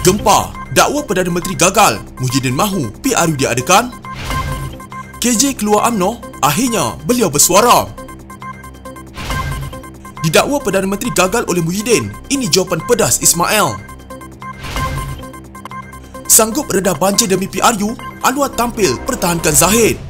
Gempa, dakwa Perdana Menteri gagal, Muhyiddin mahu PRU diadakan. KJ keluar UMNO, akhirnya beliau bersuara. Didakwa Perdana Menteri gagal oleh Muhyiddin, ini jawapan pedas Ismail. Sanggup redah banjir demi PRU, Anwar tampil pertahankan Zahid.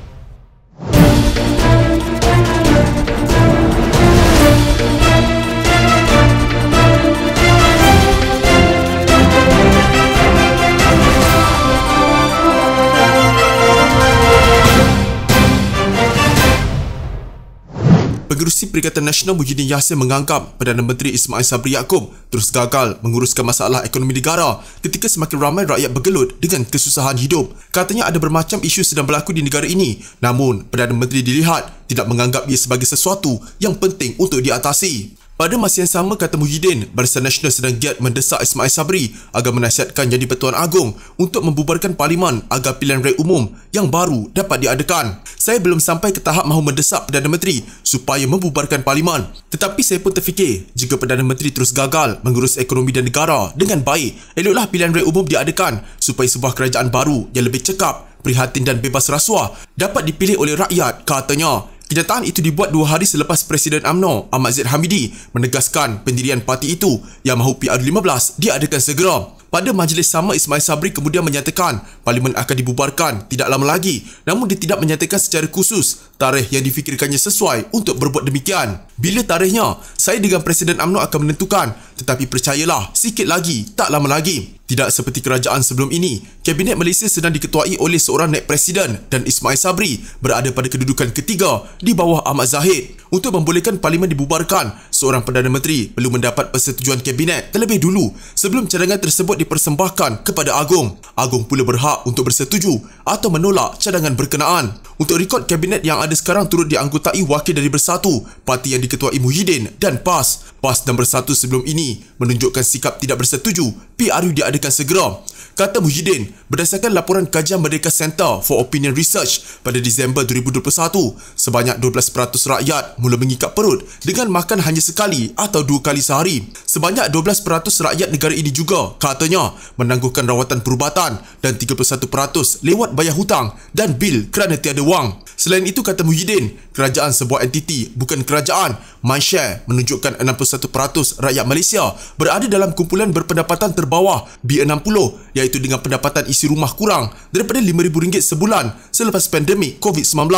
Pengerusi Perikatan Nasional Muhyiddin Yassin menganggap Perdana Menteri Ismail Sabri Yaakob terus gagal menguruskan masalah ekonomi negara ketika semakin ramai rakyat bergelut dengan kesusahan hidup. Katanya ada bermacam isu sedang berlaku di negara ini, namun Perdana Menteri dilihat tidak menganggap ia sebagai sesuatu yang penting untuk diatasi. Pada masa yang sama, kata Muhyiddin, Barisan Nasional sedang giat mendesak Ismail Sabri agar menasihatkan Jadi Pertuan Agong untuk membubarkan Parlimen agar pilihan raya umum yang baru dapat diadakan. Saya belum sampai ke tahap mahu mendesak Perdana Menteri supaya membubarkan Parlimen. Tetapi saya pun terfikir, jika Perdana Menteri terus gagal mengurus ekonomi dan negara dengan baik, eloklah pilihan raya umum diadakan supaya sebuah kerajaan baru yang lebih cekap, prihatin dan bebas rasuah dapat dipilih oleh rakyat, katanya. Kenyataan itu dibuat 2 hari selepas Presiden UMNO Ahmad Zahid Hamidi menegaskan pendirian parti itu yang mahu PRU15 diadakan segera. Pada majlis sama, Ismail Sabri kemudian menyatakan Parlimen akan dibubarkan tidak lama lagi, namun dia tidak menyatakan secara khusus tarikh yang difikirkannya sesuai untuk berbuat demikian. Bila tarikhnya, saya dengan Presiden UMNO akan menentukan, tetapi percayalah, sikit lagi, tak lama lagi. Tidak seperti kerajaan sebelum ini, Kabinet Malaysia sedang diketuai oleh seorang naib presiden dan Ismail Sabri berada pada kedudukan ketiga di bawah Ahmad Zahid. Untuk membolehkan Parlimen dibubarkan, seorang Perdana Menteri perlu mendapat persetujuan Kabinet terlebih dulu sebelum cadangan tersebut dipersembahkan kepada Agong. Agong pula berhak untuk bersetuju atau menolak cadangan berkenaan. Untuk rekod Kabinet yang ada sekarang turut dianggotai wakil dari Bersatu, parti yang diketuai Muhyiddin, dan PAS. PAS dan Bersatu sebelum ini menunjukkan sikap tidak bersetuju PRU diadakan segera. Kata Muhyiddin, berdasarkan laporan kajian Merdeka Center for Opinion Research pada Disember 2021, sebanyak 12% rakyat mula mengikat perut dengan makan hanya sekali atau 2 kali sehari. Sebanyak 12% rakyat negara ini juga, katanya, menangguhkan rawatan perubatan dan 31% lewat bayar hutang dan bil kerana tiada wang. Selain itu, kata Muhyiddin, kerajaan sebuah entiti bukan kerajaan. MyShare menunjukkan 61% rakyat Malaysia berada dalam kumpulan berpendapatan terbawah B60, iaitu dengan pendapatan isi rumah kurang daripada RM5,000 sebulan selepas pandemik COVID-19.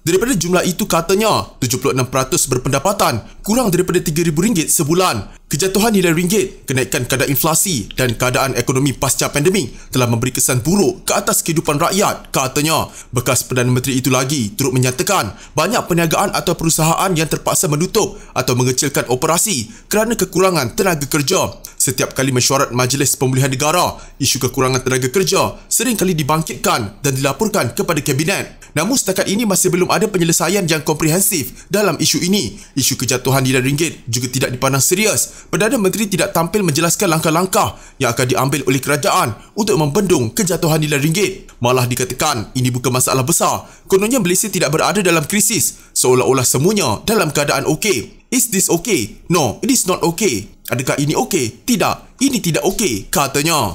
Daripada jumlah itu, katanya 76% berpendapatan kurang daripada RM3,000 sebulan. Kejatuhan nilai ringgit, kenaikan kadar inflasi dan keadaan ekonomi pasca pandemik telah memberi kesan buruk ke atas kehidupan rakyat, katanya. Bekas Perdana Menteri itu lagi turut menyatakan banyak perniagaan atau perusahaan yang terpaksa menutup atau mengecilkan operasi kerana kekurangan tenaga kerja. Setiap kali mesyuarat Majlis Pemulihan Negara, isu kekurangan tenaga kerja sering kali dibangkitkan dan dilaporkan kepada Kabinet. Namun setakat ini masih belum ada penyelesaian yang komprehensif dalam isu ini. Isu kejatuhan nilai ringgit juga tidak dipandang serius. Perdana Menteri tidak tampil menjelaskan langkah-langkah yang akan diambil oleh kerajaan untuk membendung kejatuhan nilai ringgit. Malah dikatakan ini bukan masalah besar. Kononnya Malaysia tidak berada dalam krisis, seolah-olah semuanya dalam keadaan okey. Is this okay? No, it is not okay. Adakah ini okey? Tidak, ini tidak okey, katanya.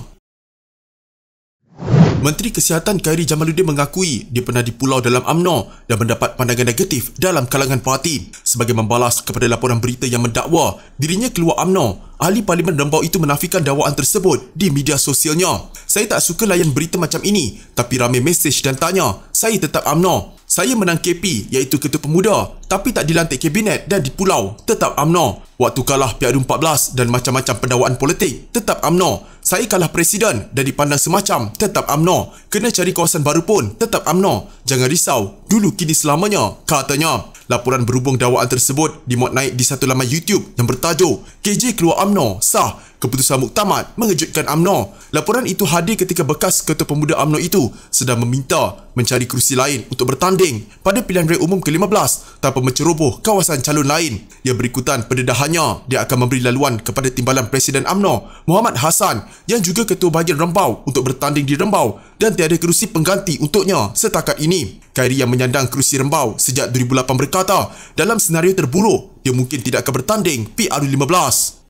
Menteri Kesihatan Khairy Jamaluddin mengakui dia pernah dipulau dalam UMNO dan mendapat pandangan negatif dalam kalangan parti. Sebagai membalas kepada laporan berita yang mendakwa dirinya keluar UMNO, ahli Parlimen Rembau itu menafikan dakwaan tersebut di media sosialnya. Saya tak suka layan berita macam ini, tapi ramai mesej dan tanya, saya tetap UMNO. Saya menang KP iaitu Ketua Pemuda, tapi tak dilantik Kabinet dan dipulau, tetap UMNO. Waktu kalah PRU14 dan macam-macam pendakwaan politik, tetap UMNO. Saya kalah Presiden dan dipandang semacam, tetap UMNO. Kena cari kawasan baru pun, tetap UMNO. Jangan risau, dulu kini selamanya, katanya. Laporan berhubung dakwaan tersebut dimuat naik di satu laman YouTube yang bertajuk KJ keluar UMNO, sah. Keputusan muktamad mengejutkan UMNO. Laporan itu hadir ketika bekas Ketua Pemuda UMNO itu sedang meminta mencari kerusi lain untuk bertanding pada pilihan raya umum ke-15 tanpa menceroboh kawasan calon lain. Yang berikutan pendedahannya, dia akan memberi laluan kepada Timbalan Presiden UMNO Muhammad Hassan yang juga Ketua Bahagian Rembau untuk bertanding di Rembau dan tiada kerusi pengganti untuknya setakat ini. Khairy yang menyandang kerusi Rembau sejak 2008 berkata, dalam senario terburuk, dia mungkin tidak akan bertanding PRU15.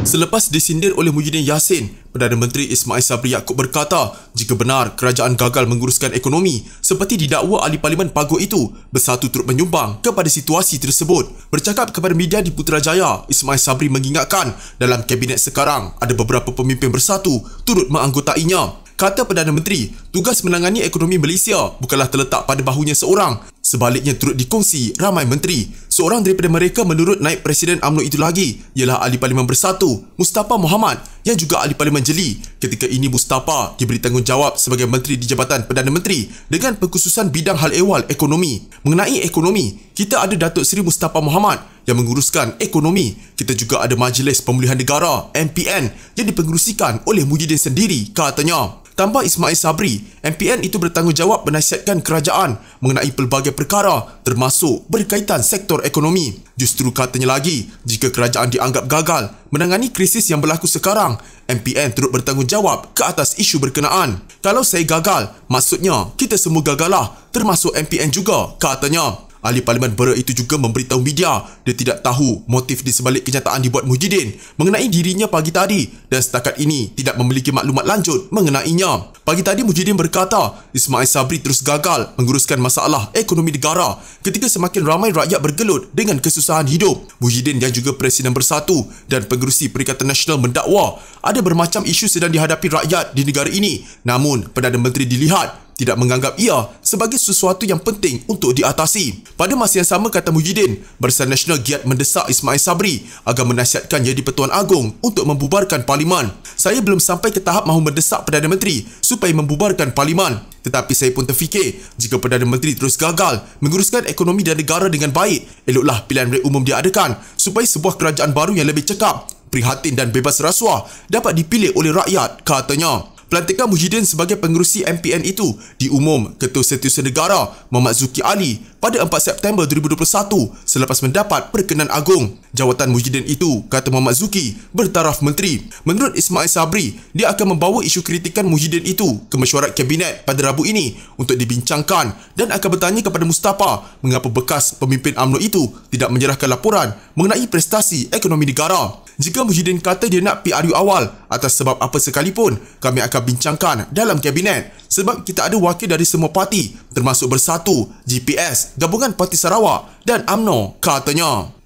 Selepas disindir oleh Muhyiddin Yassin, Perdana Menteri Ismail Sabri Yaakob berkata jika benar kerajaan gagal menguruskan ekonomi seperti didakwa ahli parlimen Paguh itu, bersatu turut menyumbang kepada situasi tersebut. Bercakap kepada media di Putrajaya, Ismail Sabri mengingatkan dalam kabinet sekarang ada beberapa pemimpin bersatu turut menganggotainya. Kata Perdana Menteri, tugas menangani ekonomi Malaysia bukanlah terletak pada bahunya seorang. Sebaliknya turut dikongsi ramai menteri. Seorang daripada mereka menurut Naib Presiden UMNO itu lagi ialah Ahli Parlimen Bersatu, Mustafa Mohamad yang juga Ahli Parlimen Jeli. Ketika ini Mustafa diberi tanggungjawab sebagai Menteri di Jabatan Perdana Menteri dengan pengkhususan bidang hal ehwal ekonomi. Mengenai ekonomi, kita ada Datuk Seri Mustafa Mohamad yang menguruskan ekonomi. Kita juga ada Majlis Pemulihan Negara MPN yang dipengerusikan oleh Muhyiddin sendiri, katanya. Tambah Ismail Sabri, MPN itu bertanggungjawab menasihatkan kerajaan mengenai pelbagai perkara termasuk berkaitan sektor ekonomi. Justru katanya lagi, jika kerajaan dianggap gagal menangani krisis yang berlaku sekarang, MPN turut bertanggungjawab ke atas isu berkenaan. Kalau saya gagal, maksudnya kita semua gagallah, termasuk MPN juga, katanya. Ahli Parlimen Bera itu juga memberitahu media dia tidak tahu motif di sebalik kenyataan dibuat Muhyiddin mengenai dirinya pagi tadi dan setakat ini tidak memiliki maklumat lanjut mengenainya. Pagi tadi Muhyiddin berkata Ismail Sabri terus gagal menguruskan masalah ekonomi negara ketika semakin ramai rakyat bergelut dengan kesusahan hidup. Muhyiddin yang juga Presiden Bersatu dan Pengerusi Perikatan Nasional mendakwa ada bermacam isu sedang dihadapi rakyat di negara ini, namun Perdana Menteri dilihat tidak menganggap ia sebagai sesuatu yang penting untuk diatasi. Pada masa yang sama, kata Muhyiddin, Barisan Nasional giat mendesak Ismail Sabri agar menasihatkan jadi Pertuan Agong untuk membubarkan Parlimen. Saya belum sampai ke tahap mahu mendesak Perdana Menteri supaya membubarkan Parlimen. Tetapi saya pun terfikir, jika Perdana Menteri terus gagal menguruskan ekonomi dan negara dengan baik, eloklah pilihan raya umum diadakan supaya sebuah kerajaan baru yang lebih cekap, prihatin dan bebas rasuah dapat dipilih oleh rakyat, katanya. Pelantikan Muhyiddin sebagai pengerusi MPN itu diumum Ketua Setiausaha Negara Muhammad Zuki Ali pada 4 September 2021 selepas mendapat perkenan agung. Jawatan Muhyiddin itu, kata Muhammad Zuki, bertaraf menteri. Menurut Ismail Sabri, dia akan membawa isu kritikan Muhyiddin itu ke mesyuarat Kabinet pada Rabu ini untuk dibincangkan dan akan bertanya kepada Mustafa mengapa bekas pemimpin UMNO itu tidak menyerahkan laporan mengenai prestasi ekonomi negara. Jika Muhyiddin kata dia nak PRU awal atas sebab apa sekalipun, kami akan bincangkan dalam Kabinet sebab kita ada wakil dari semua parti termasuk Bersatu, GPS, Gabungan Parti Sarawak dan UMNO, katanya.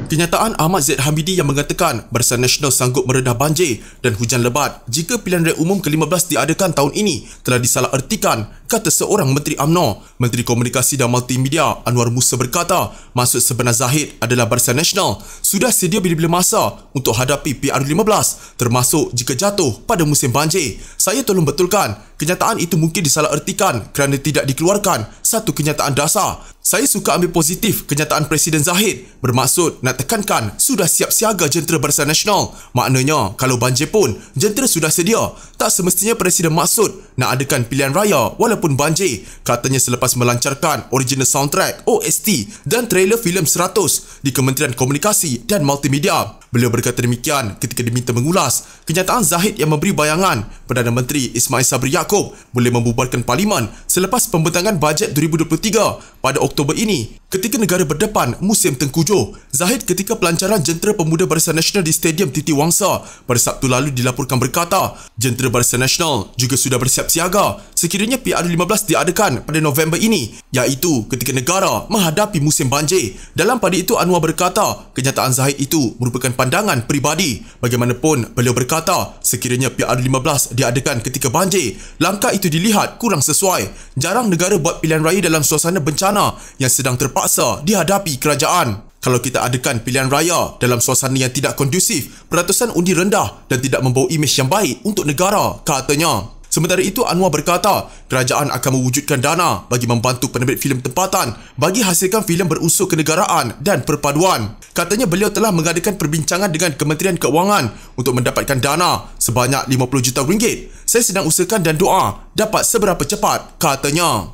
Kenyataan Ahmad Zaid Hamidi yang mengatakan Barisan Nasional sanggup meredah banjir dan hujan lebat jika pilihan raya umum ke-15 diadakan tahun ini telah disalahertikan, kata seorang Menteri UMNO. Menteri Komunikasi dan Multimedia Anwar Musa berkata maksud sebenar Zahid adalah Barisan Nasional sudah sedia bila-bila masa untuk hadapi PRU15 termasuk jika jatuh pada musim banjir. Saya tolong betulkan, kenyataan itu mungkin disalahertikan kerana tidak dikeluarkan satu kenyataan dasar. Saya suka ambil positif kenyataan Presiden Zahid bermaksud nak tekankan sudah siap siaga jentera Barisan Nasional. Maknanya kalau banjir pun jentera sudah sedia. Tak semestinya Presiden maksud nak adakan pilihan raya walaupun banjir, katanya selepas melancarkan original soundtrack OST dan trailer filem 100 di Kementerian Komunikasi dan Multimedia. Beliau berkata demikian ketika diminta mengulas kenyataan Zahid yang memberi bayangan Perdana Menteri Ismail Sabri Yaakob boleh membubarkan Parlimen selepas pembentangan bajet 2023 pada Oktober ini ketika negara berdepan musim tengkujuh. Zahid ketika pelancaran Jentera Pemuda Barisan Nasional di Stadium Titi Wangsa pada Sabtu lalu dilaporkan berkata jentera Barisan Nasional juga sudah bersiap siaga sekiranya PRU15 diadakan pada November ini, iaitu ketika negara menghadapi musim banjir. Dalam pada itu Anwar berkata kenyataan Zahid itu merupakan pandangan peribadi. Bagaimanapun beliau berkata sekiranya PRU15 diadakan ketika banjir, langkah itu dilihat kurang sesuai. Jarang negara buat pilihan raya dalam suasana bencana yang sedang terpaksa dihadapi kerajaan. Kalau kita adakan pilihan raya dalam suasana yang tidak kondusif, peratusan undi rendah dan tidak membawa imej yang baik untuk negara, katanya. Sementara itu Anwar berkata kerajaan akan mewujudkan dana bagi membantu penerbit filem tempatan bagi hasilkan filem berunsur kenegaraan dan perpaduan. Katanya beliau telah mengadakan perbincangan dengan Kementerian Keuangan untuk mendapatkan dana sebanyak 50 juta ringgit. Saya sedang usahakan dan doa dapat seberapa cepat, katanya.